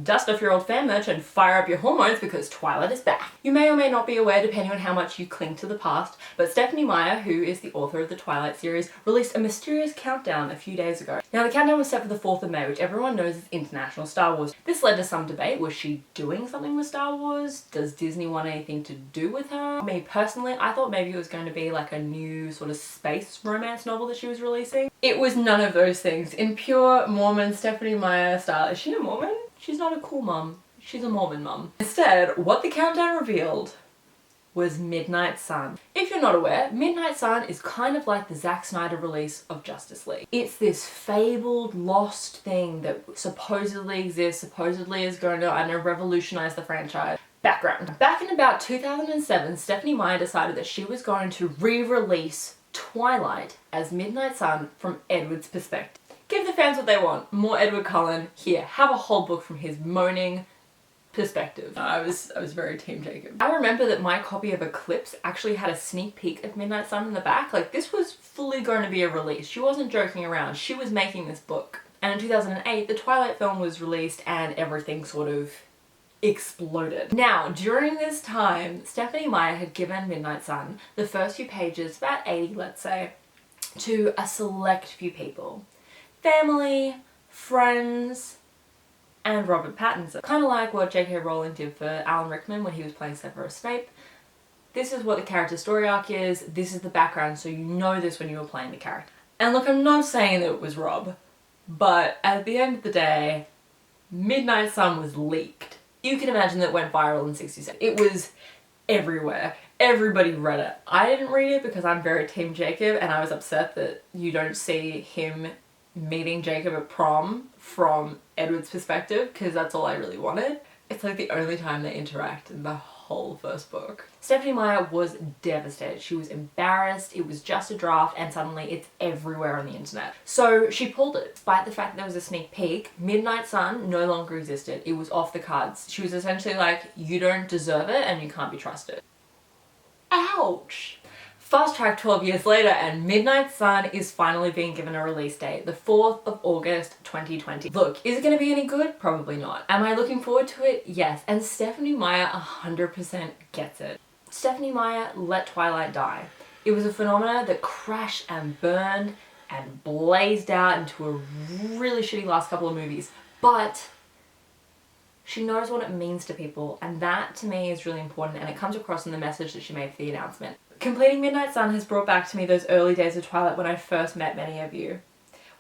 dust off your old fan merch and fire up your hormones because Twilight is back. You may or may not be aware, depending on how much you cling to the past, but Stephenie Meyer, who is the author of the Twilight series, released a mysterious countdown a few days ago. Now the countdown was set for the 4th of May, which everyone knows is International Star Wars. This led to some debate. Was she doing something with Star Wars? Does Disney want anything to do with her? Me personally, I thought maybe it was going to be like a new sort of space romance novel that she was releasing. It was none of those things. In pure Mormon Stephenie Meyer style. Is she a Mormon? She's not a cool mum. She's a Mormon mum. Instead, what the countdown revealed was Midnight Sun. If you're not aware, Midnight Sun is kind of like the Zack Snyder release of Justice League. It's this fabled, lost thing that supposedly exists, supposedly is going to, I know, revolutionize the franchise. Background. Back in about 2007, Stephenie Meyer decided that she was going to re-release Twilight as Midnight Sun from Edward's perspective. Give the fans what they want. More Edward Cullen. Here, have a whole book from his moaning perspective. I was very Team Jacob. I remember that my copy of Eclipse actually had a sneak peek of Midnight Sun in the back. Like, this was fully going to be a release. She wasn't joking around. She was making this book. And in 2008, the Twilight film was released and everything sort of exploded. Now, during this time, Stephenie Meyer had given Midnight Sun the first few pages, about 80 let's say, to a select few people. Family, friends, and Robert Pattinson. Kind of like what J.K. Rowling did for Alan Rickman when he was playing Severus Snape. This is what the character story arc is, this is the background, so you know this when you were playing the character. And look, I'm not saying that it was Rob, but at the end of the day, Midnight Sun was leaked. You can imagine that it went viral in 60 seconds. It was everywhere. Everybody read it. I didn't read it because I'm very Team Jacob, and I was upset that you don't see him meeting Jacob at prom from Edward's perspective, because that's all I really wanted. It's like the only time they interact in the whole first book. Stephenie Meyer was devastated. She was embarrassed. It was just a draft and suddenly it's everywhere on the internet. So she pulled it. Despite the fact that there was a sneak peek, Midnight Sun no longer existed. It was off the cards. She was essentially like, you don't deserve it and you can't be trusted. Ouch! Fast track 12 years later and Midnight Sun is finally being given a release date, the 4th of August 2020. Look, is it going to be any good? Probably not. Am I looking forward to it? Yes. And Stephenie Meyer 100% gets it. Stephenie Meyer let Twilight die. It was a phenomenon that crashed and burned and blazed out into a really shitty last couple of movies. But she knows what it means to people, and that to me is really important, and it comes across in the message that she made for the announcement. Completing Midnight Sun has brought back to me those early days of Twilight when I first met many of you.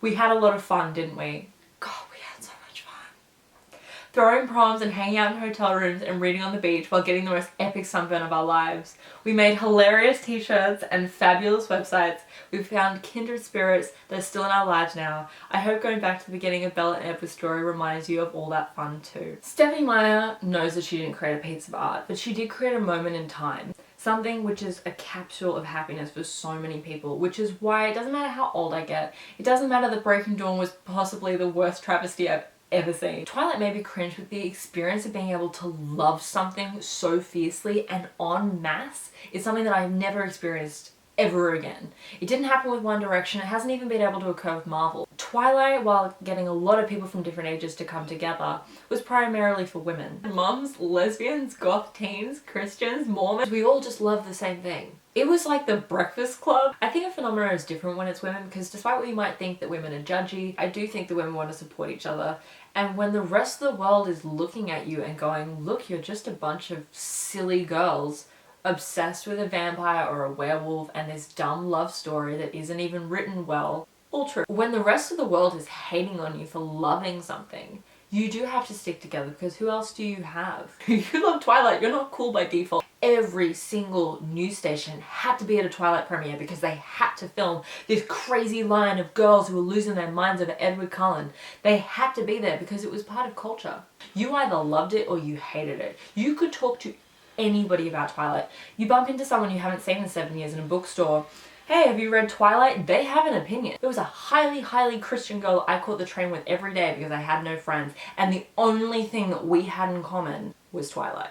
We had a lot of fun, didn't we? God, we had so much fun. Throwing proms and hanging out in hotel rooms and reading on the beach while getting the most epic sunburn of our lives. We made hilarious t-shirts and fabulous websites. We've found kindred spirits that are still in our lives now. I hope going back to the beginning of Bella and Edward's story reminds you of all that fun too. Stephenie Meyer knows that she didn't create a piece of art, but she did create a moment in time. Something which is a capsule of happiness for so many people, which is why it doesn't matter how old I get, it doesn't matter that Breaking Dawn was possibly the worst travesty I've ever seen. Twilight made me cringe, but the experience of being able to love something so fiercely and en masse is something that I've never experienced ever again. It didn't happen with One Direction, it hasn't even been able to occur with Marvel. Twilight, while getting a lot of people from different ages to come together, was primarily for women. Mums, lesbians, goth teens, Christians, Mormons, we all just love the same thing. It was like the Breakfast Club. I think a phenomenon is different when it's women, because despite what you might think that women are judgy, I do think that women want to support each other. And when the rest of the world is looking at you and going, look, you're just a bunch of silly girls obsessed with a vampire or a werewolf and this dumb love story that isn't even written well. All true. When the rest of the world is hating on you for loving something, you do have to stick together, because who else do you have? You love Twilight, you're not cool by default. Every single news station had to be at a Twilight premiere because they had to film this crazy line of girls who were losing their minds over Edward Cullen. They had to be there because it was part of culture. You either loved it or you hated it. You could talk to anybody about Twilight. You bump into someone you haven't seen in 7 years in a bookstore. Hey, have you read Twilight? They have an opinion. There was a highly Christian girl I caught the train with every day because I had no friends, and the only thing that we had in common was Twilight.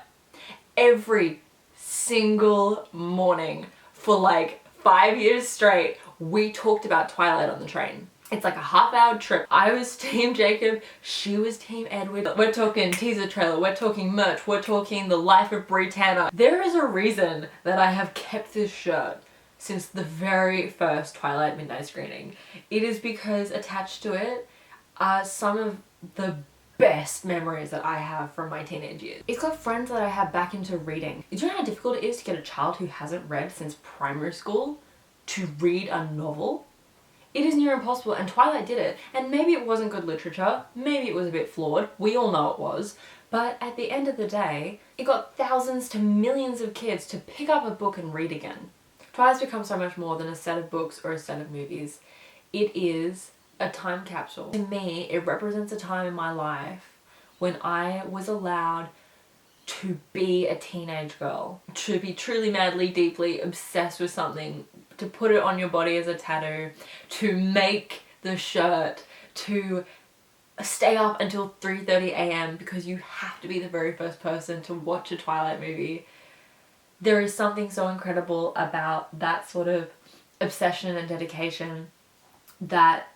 Every single morning for like 5 years straight, we talked about Twilight on the train. It's like a half-hour trip. I was Team Jacob, she was Team Edward. We're talking teaser trailer, we're talking merch, we're talking the life of Britannia. There is a reason that I have kept this shirt since the very first Twilight midnight screening. It is because attached to it are some of the best memories that I have from my teenage years. It's got friends that I have back into reading. Do you know how difficult it is to get a child who hasn't read since primary school to read a novel? It is near impossible, and Twilight did it. And maybe it wasn't good literature, maybe it was a bit flawed, we all know it was, but at the end of the day, it got thousands to millions of kids to pick up a book and read again. Twilight's become so much more than a set of books or a set of movies. It is a time capsule. To me, it represents a time in my life when I was allowed to be a teenage girl, to be truly, madly, deeply obsessed with something, to put it on your body as a tattoo, to make the shirt, to stay up until 3:30 a.m. because you have to be the very first person to watch a Twilight movie. There is something so incredible about that sort of obsession and dedication that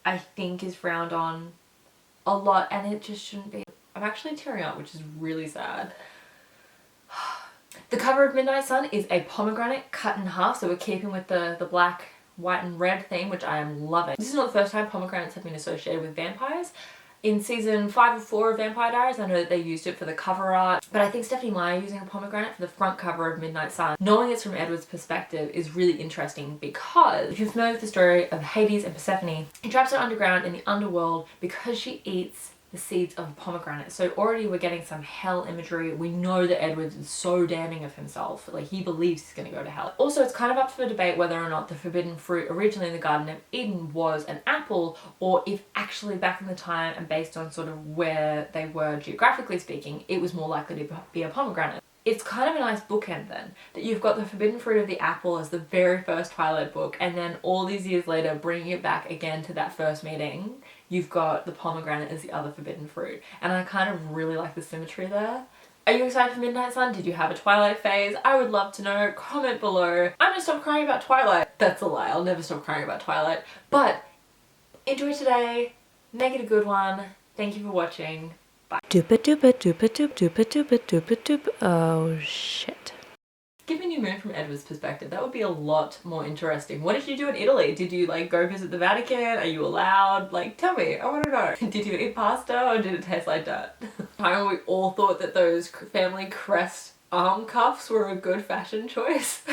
I think is frowned on a lot, and it just shouldn't be. I'm actually tearing up, which is really sad. The cover of Midnight Sun is a pomegranate cut in half, so we're keeping with the black, white and red theme, which I am loving. This is not the first time pomegranates have been associated with vampires. In season 5 or 4 of Vampire Diaries, I know that they used it for the cover art, but I think Stephenie Meyer using a pomegranate for the front cover of Midnight Sun, knowing it's from Edward's perspective, is really interesting because if you're familiar with the story of Hades and Persephone, he traps her underground in the underworld because she eats the seeds of a pomegranate. So already we're getting some hell imagery. We know that Edward is so damning of himself. Like, he believes he's going to go to hell. Also, it's kind of up for debate whether or not the forbidden fruit originally in the Garden of Eden was an apple, or if actually back in the time and based on sort of where they were geographically speaking, it was more likely to be a pomegranate. It's kind of a nice bookend then, that you've got the forbidden fruit of the apple as the very first Twilight book, and then all these years later bringing it back again to that first meeting, you've got the pomegranate as the other forbidden fruit. And I kind of really like the symmetry there. Are you excited for Midnight Sun? Did you have a Twilight phase? I would love to know. Comment below. I'm gonna stop crying about Twilight. That's a lie, I'll never stop crying about Twilight. But enjoy today, make it a good one. Thank you for watching. Bye. Oh shit. Give me New Moon from Edward's perspective. That would be a lot more interesting. What did you do in Italy? Did you like go visit the Vatican? Are you allowed? Like, tell me, I want to know. Did you eat pasta or did it taste like dirt? Time when we all thought that those family crest arm cuffs were a good fashion choice.